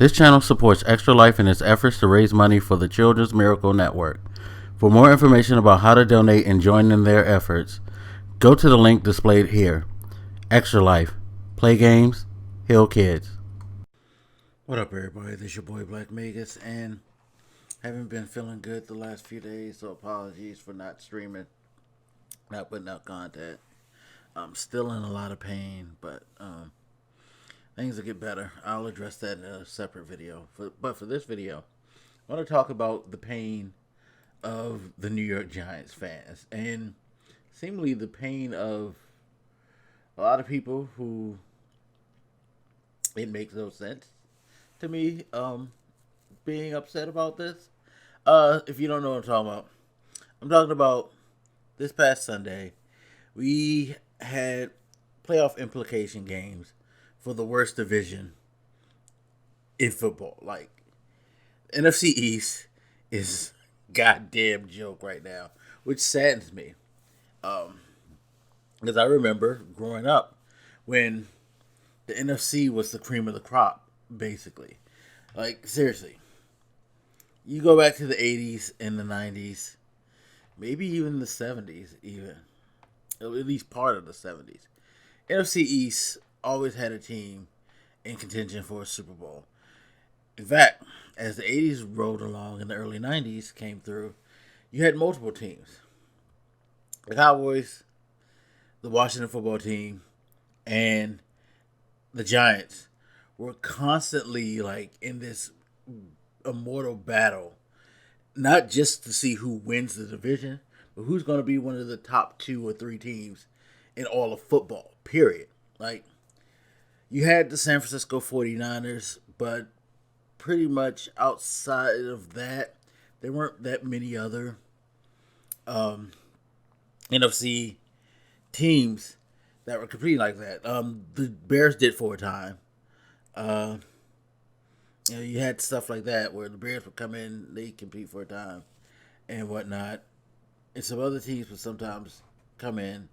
This channel supports Extra Life in its efforts to raise money for the Children's Miracle Network. For more information about how to donate and join in their efforts, go to the link displayed here. Extra Life. Play games, heal kids. What up, everybody? This is your boy Blak Magus, and haven't been feeling good the last few days, so apologies for not streaming, not putting out content. I'm still in a lot of pain, but things will get better. I'll address that in a separate video. But for this video, I want to talk about the pain of the New York Giants fans, and seemingly the pain of a lot of people who it makes no sense to me being upset about this. If you don't know what I'm talking about this past Sunday, we had playoff implication games for the worst division in football. Like, NFC East is goddamn joke right now, which saddens me. Because I remember growing up when the NFC was the cream of the crop, basically. Like, seriously. You go back to the 80s and the 90s, maybe even the 70s, even. At least part of the 70s. NFC East always had a team in contention for a Super Bowl. In fact, as the 80s rolled along and the early 90s came through, you had multiple teams. The Cowboys, the Washington football team, and the Giants were constantly like in this immortal battle, not just to see who wins the division, but who's going to be one of the top 2 or 3 teams in all of football, period. Like, you had the San Francisco 49ers, but pretty much outside of that, there weren't that many other NFC teams that were competing like that. The Bears did for a time. You had stuff like that where the Bears would come in, they compete for a time and whatnot. And some other teams would sometimes come in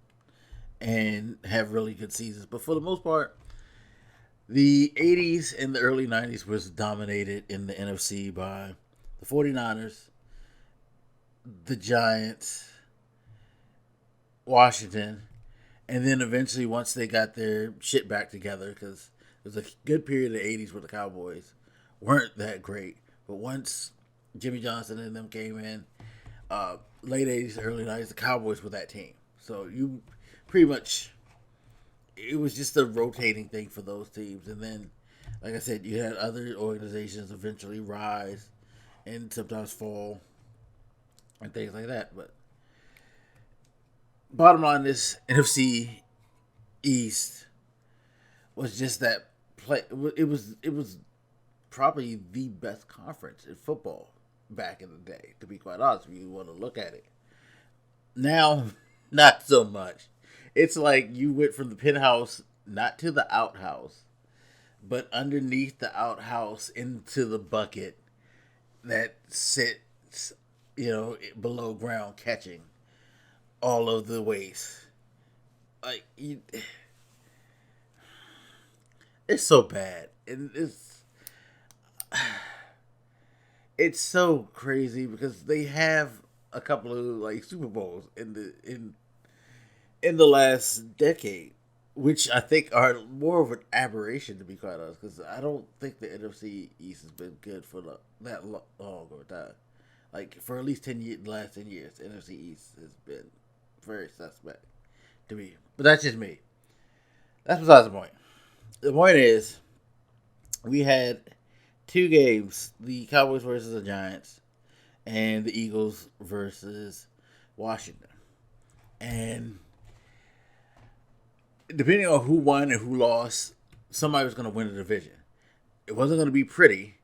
and have really good seasons. But for the most part, the 80s and the early 90s was dominated in the NFC by the 49ers, the Giants, Washington, and then eventually once they got their shit back together, because there was a good period of the 80s where the Cowboys weren't that great. But once Jimmy Johnson and them came in, late 80s, early 90s, the Cowboys were that team. So you pretty much, it was just a rotating thing for those teams. And then, like I said, you had other organizations eventually rise and sometimes fall and things like that. But bottom line, this NFC East was just that play. It was probably the best conference in football back in the day, to be quite honest, if you want to look at it. Now, not so much. It's like you went from the penthouse, not to the outhouse, but underneath the outhouse into the bucket that sits, below ground, catching all of the waste. Like, it's so bad. And it's so crazy because they have a couple of like Super Bowls in the last decade, which I think are more of an aberration, to be quite honest, because I don't think the NFC East has been good for that long of a time. Like, for at least the last 10 years, the NFC East has been very suspect to me. But that's just me. That's besides the point. The point is, we had 2 games, the Cowboys versus the Giants and the Eagles versus Washington. And depending on who won and who lost, somebody was going to win the division. It wasn't going to be pretty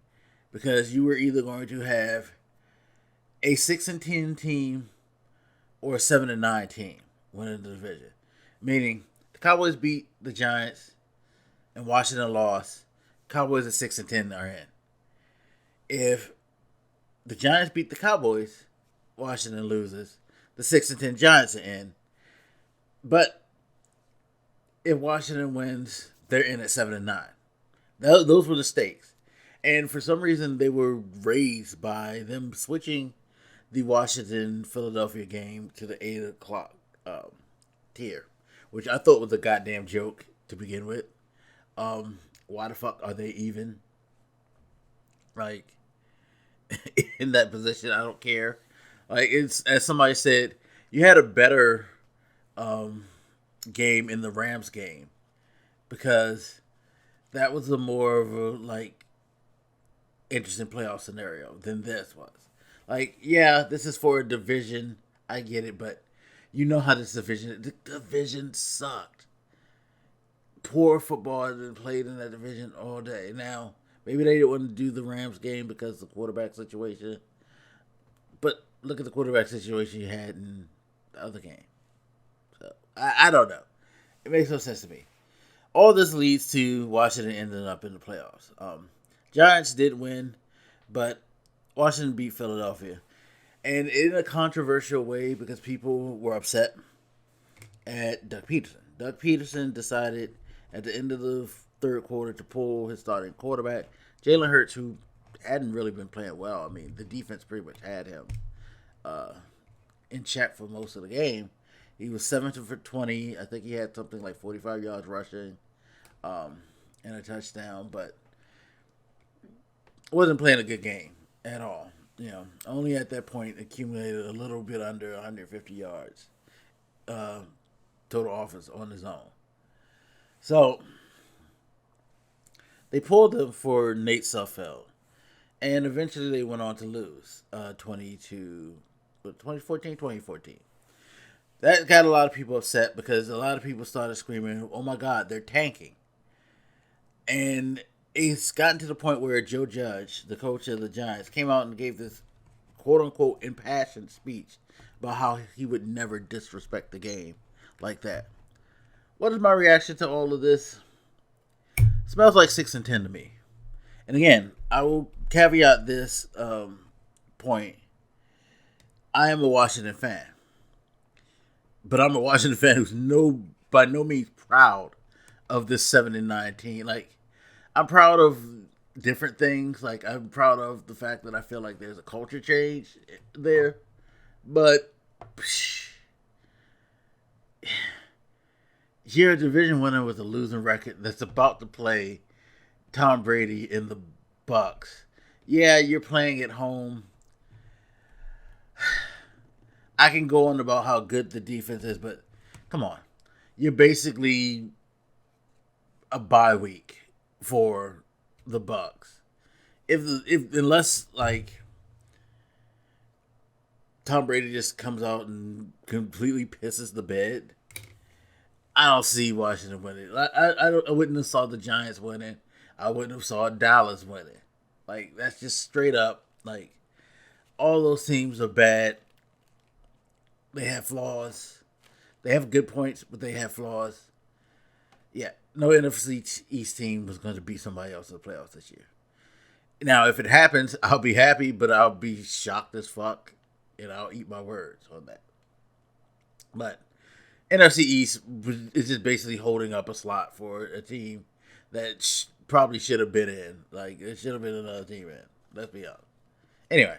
because you were either going to have a 6-10 team or a 7-9 team winning the division. Meaning the Cowboys beat the Giants and Washington lost. Cowboys at 6-10 are in. If the Giants beat the Cowboys, Washington loses. The 6-10 Giants are in. But if Washington wins, they're in at 7-9. Those were the stakes. And for some reason, they were raised by them switching the Washington Philadelphia game to the 8 o'clock tier, which I thought was a goddamn joke to begin with. Why the fuck are they even like in that position? I don't care. Like, it's, as somebody said, you had a better game in the Rams game because that was a more of a like interesting playoff scenario than this was. Like, yeah, this is for a division. I get it, but you know how the division sucked. Poor football has been played in that division all day. Now, maybe they didn't want to do the Rams game because of the quarterback situation. But look at the quarterback situation you had in the other game. So, I don't know. It makes no sense to me. All this leads to Washington ending up in the playoffs. Giants did win, but Washington beat Philadelphia. And in a controversial way because people were upset at Doug Pederson. Doug Pederson decided at the end of the third quarter to pull his starting quarterback, Jalen Hurts, who hadn't really been playing well. I mean, the defense pretty much had him in check for most of the game. He was 7 for 20. I think he had something like 45 yards rushing and a touchdown, but wasn't playing a good game at all. You know, only at that point accumulated a little bit under 150 yards total offense on his own. So they pulled him for Nate Sudfeld, and eventually they went on to lose 2014. That got a lot of people upset because a lot of people started screaming, "Oh my God, they're tanking!" And it's gotten to the point where Joe Judge, the coach of the Giants, came out and gave this quote-unquote impassioned speech about how he would never disrespect the game like that. What is my reaction to all of this? Smells like 6-10 to me. And again, I will caveat this point. I am a Washington fan. But I'm a Washington fan who's by no means proud of this 7-9 team. Like, I'm proud of different things. Like, I'm proud of the fact that I feel like there's a culture change there. But you're a division winner with a losing record that's about to play Tom Brady in the Bucks. Yeah, you're playing at home. I can go on about how good the defense is, but come on. You're basically a bye week for the Bucks. Unless like Tom Brady just comes out and completely pisses the bed, I don't see Washington winning. I wouldn't have saw the Giants winning. I wouldn't have saw Dallas winning. Like, that's just straight up. Like, all those teams are bad. They have flaws. They have good points, but they have flaws. Yeah, no NFC East team was going to beat somebody else in the playoffs this year. Now, if it happens, I'll be happy, but I'll be shocked as fuck, and I'll eat my words on that. But NFC East is just basically holding up a slot for a team that probably should have been in. Like, it should have been another team in. Let's be honest. Anyway.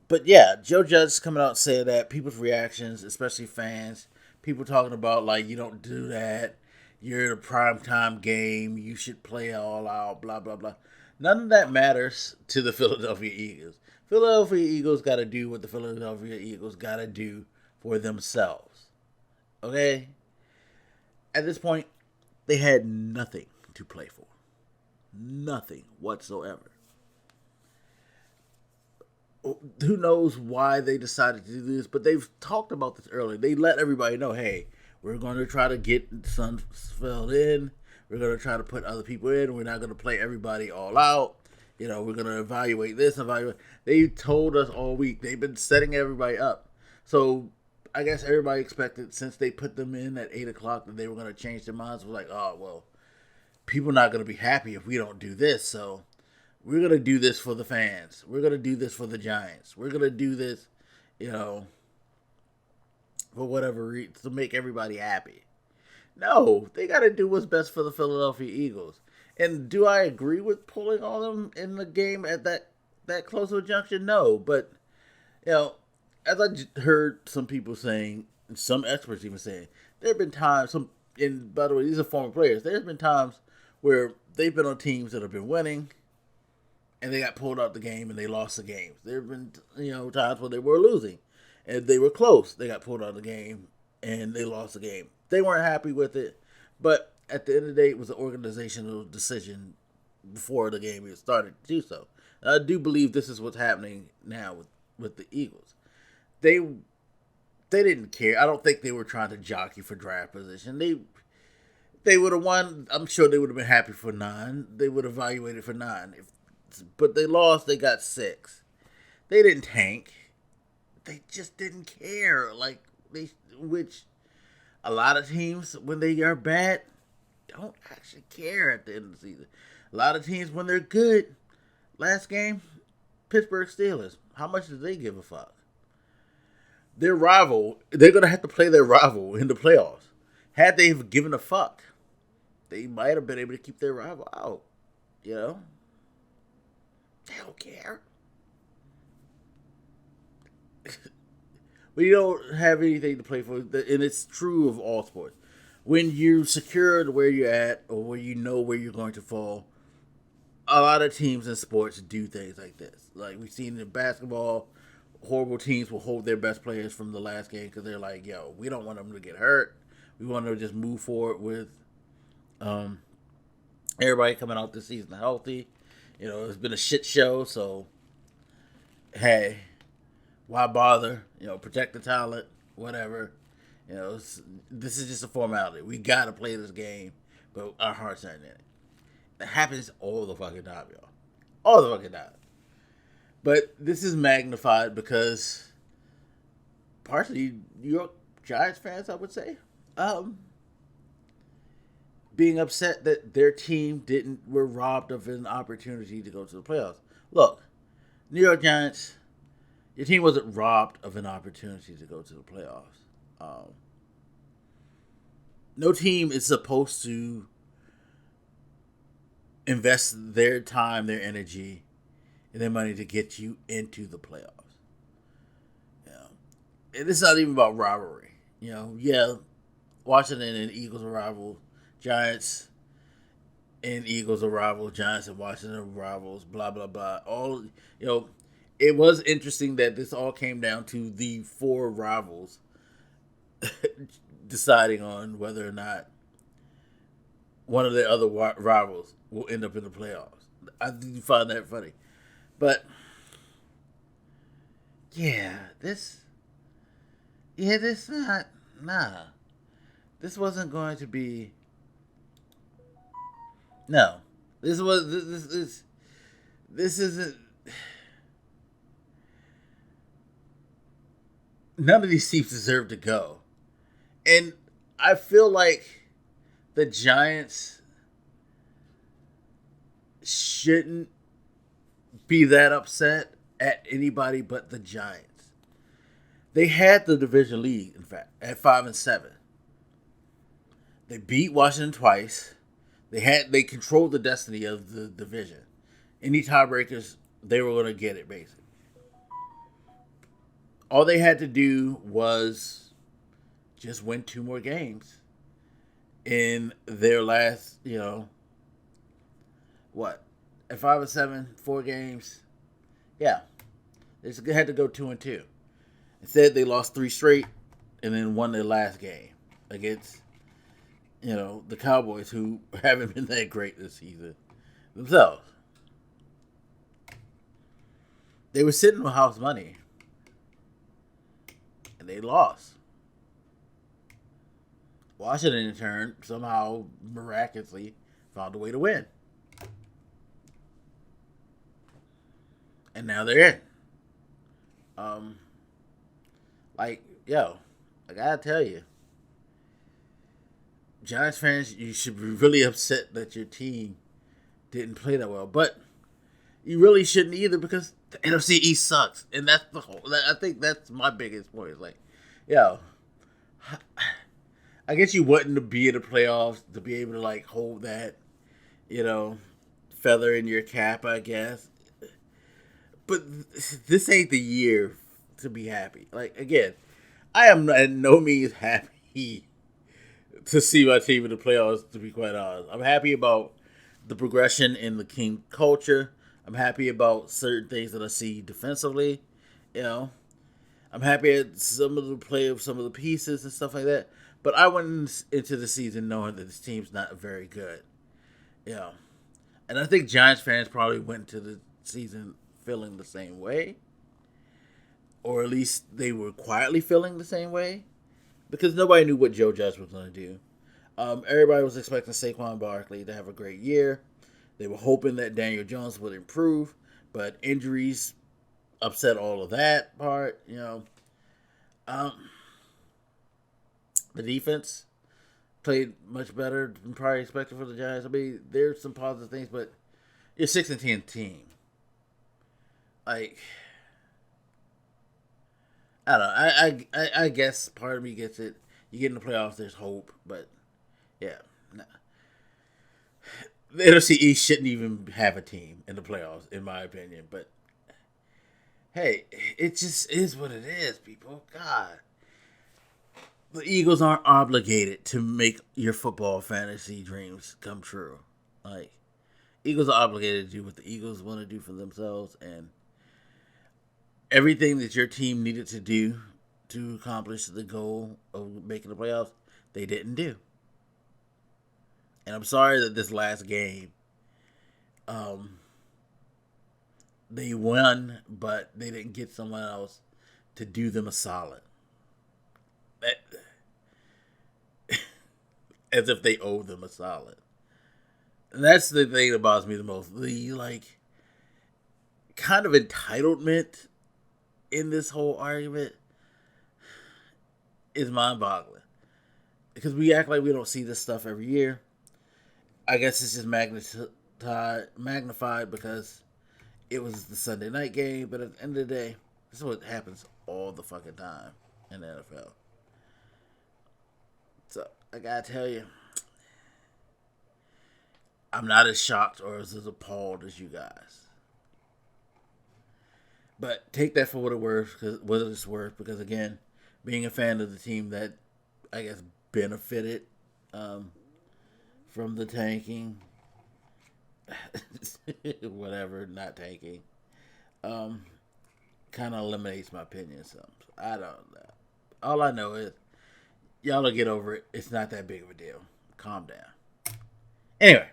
But yeah, Joe Judge coming out and saying that, people's reactions, especially fans, people talking about, like, you don't do that. You're in a primetime game. You should play all out, blah, blah, blah. None of that matters to the Philadelphia Eagles. Philadelphia Eagles got to do what the Philadelphia Eagles got to do for themselves. Okay? At this point, they had nothing to play for. Nothing whatsoever. Who knows why they decided to do this, but they've talked about this earlier. They let everybody know, hey, we're going to try to get Sudfeld in. We're going to try to put other people in. We're not going to play everybody all out. You know, we're going to evaluate this, evaluate. They told us all week. They've been setting everybody up. So I guess everybody expected, since they put them in at 8 o'clock, that they were going to change their minds. We're like, oh, well, people are not going to be happy if we don't do this. So we're going to do this for the fans. We're going to do this for the Giants. We're going to do this, you know, for whatever reason, to make everybody happy. No, they got to do what's best for the Philadelphia Eagles. And do I agree with pulling on them in the game at that close of a junction? No, but you know, as I heard some people saying, some experts even saying, there have been times. And by the way, these are former players. There's been times where they've been on teams that have been winning, and they got pulled out the game and they lost the games. There have been times where they were losing, and they were close. They got pulled out of the game and they lost the game. They weren't happy with it, but at the end of the day, it was an organizational decision before the game even started to do so. And I do believe this is what's happening now with the Eagles. They didn't care. I don't think they were trying to jockey for draft position. They would have won. I'm sure they would have been happy for 9. They would have evaluated for 9. But they lost. They got 6. They didn't tank. They just didn't care. Which a lot of teams, when they are bad, don't actually care at the end of the season. A lot of teams, when they're good, last game, Pittsburgh Steelers, how much do they give a fuck? Their rival, they're going to have to play their rival in the playoffs. Had they given a fuck, they might have been able to keep their rival out. You know? They don't care. But you don't have anything to play for. And it's true of all sports. When you're secured where you're at or where you know where you're going to fall, a lot of teams in sports do things like this. Like we've seen in basketball, horrible teams will hold their best players from the last game because they're like, yo, we don't want them to get hurt. We want them to just move forward with everybody coming out this season healthy. It's been a shit show, so hey, why bother? Protect the talent, whatever. This is just a formality. We got to play this game, but our hearts aren't in it. That happens all the fucking time, y'all. All the fucking time. But this is magnified because partially New York Giants fans, I would say, being upset that their team were robbed of an opportunity to go to the playoffs. Look, New York Giants, your team wasn't robbed of an opportunity to go to the playoffs. No team is supposed to invest their time, their energy, and their money to get you into the playoffs. And it's not even about rivalry. Washington and Eagles are rivals. Giants and Eagles are rivals. Giants and Washington are rivals. Blah blah blah. All it was interesting that this all came down to the 4 rivals deciding on whether or not one of their other rivals will end up in the playoffs. I do find that funny. But, this wasn't going to be, this isn't, none of these teams deserve to go. And I feel like the Giants shouldn't be that upset at anybody but the Giants. They had the division lead, in fact, at 5-7. They beat Washington twice. They controlled the destiny of the division. Any tiebreakers, they were going to get it, basically. All they had to do was just win 2 more games in their last, at 5-7, 4 games. Yeah, they just had to go 2-2. Instead, they lost 3 straight and then won their last game against, the Cowboys, who haven't been that great this season themselves. They were sitting with house money, and they lost. Washington, in turn, somehow miraculously found a way to win. And now they're in. I gotta tell you, Giants fans, you should be really upset that your team didn't play that well. But you really shouldn't either, because the NFC East sucks. And that's I think that's my biggest point. It's I guess you wanting to be in the playoffs, to be able to hold that, you know, feather in your cap, I guess. But this ain't the year to be happy. Like, again, I am at no means happy to see my team in the playoffs, to be quite honest. I'm happy about the progression in the King culture. I'm happy about certain things that I see defensively. You know, I'm happy at some of the play of some of the pieces and stuff like that. But I went into the season knowing that this team's not very good. You know, and I think Giants fans probably went into the season feeling the same way, or at least they were quietly feeling the same way, because nobody knew what Joe Judge was going to do. Everybody was expecting Saquon Barkley to have a great year. They were hoping that Daniel Jones would improve, but injuries upset all of that part. Um, the defense played much better than probably expected for the Giants. I mean, there's some positive things, but you're 6-10 team. Like, I don't know. I guess part of me gets it. You get in the playoffs, there's hope, but yeah, nah. The NFC East shouldn't even have a team in the playoffs, in my opinion. But hey, it just is what it is, people. God, the Eagles aren't obligated to make your football fantasy dreams come true. Like, Eagles are obligated to do what the Eagles want to do for themselves, and everything that your team needed to do to accomplish the goal of making the playoffs, they didn't do. And I'm sorry that this last game, they won, but they didn't get someone else to do them a solid. As if they owe them a solid. And that's the thing that bothers me the most. The, like, kind of entitlement in this whole argument is mind-boggling. Because we act like we don't see this stuff every year. I guess it's just magnified because it was the Sunday night game. But at the end of the day, this is what happens all the fucking time in the NFL. So, I gotta tell you, I'm not as shocked or as appalled as you guys. But take that for what it's worth, because again, being a fan of the team that I guess benefited from the tanking, whatever, not tanking, kind of eliminates my opinion. So I don't know. All I know is y'all will get over it. It's not that big of a deal. Calm down. Anyway,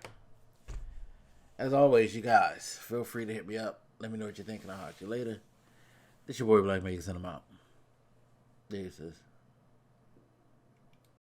as always, you guys, feel free to hit me up. Let me know what you think, and I'll talk to you later. This your boy Blak, Magus, and I'm out. Deuces.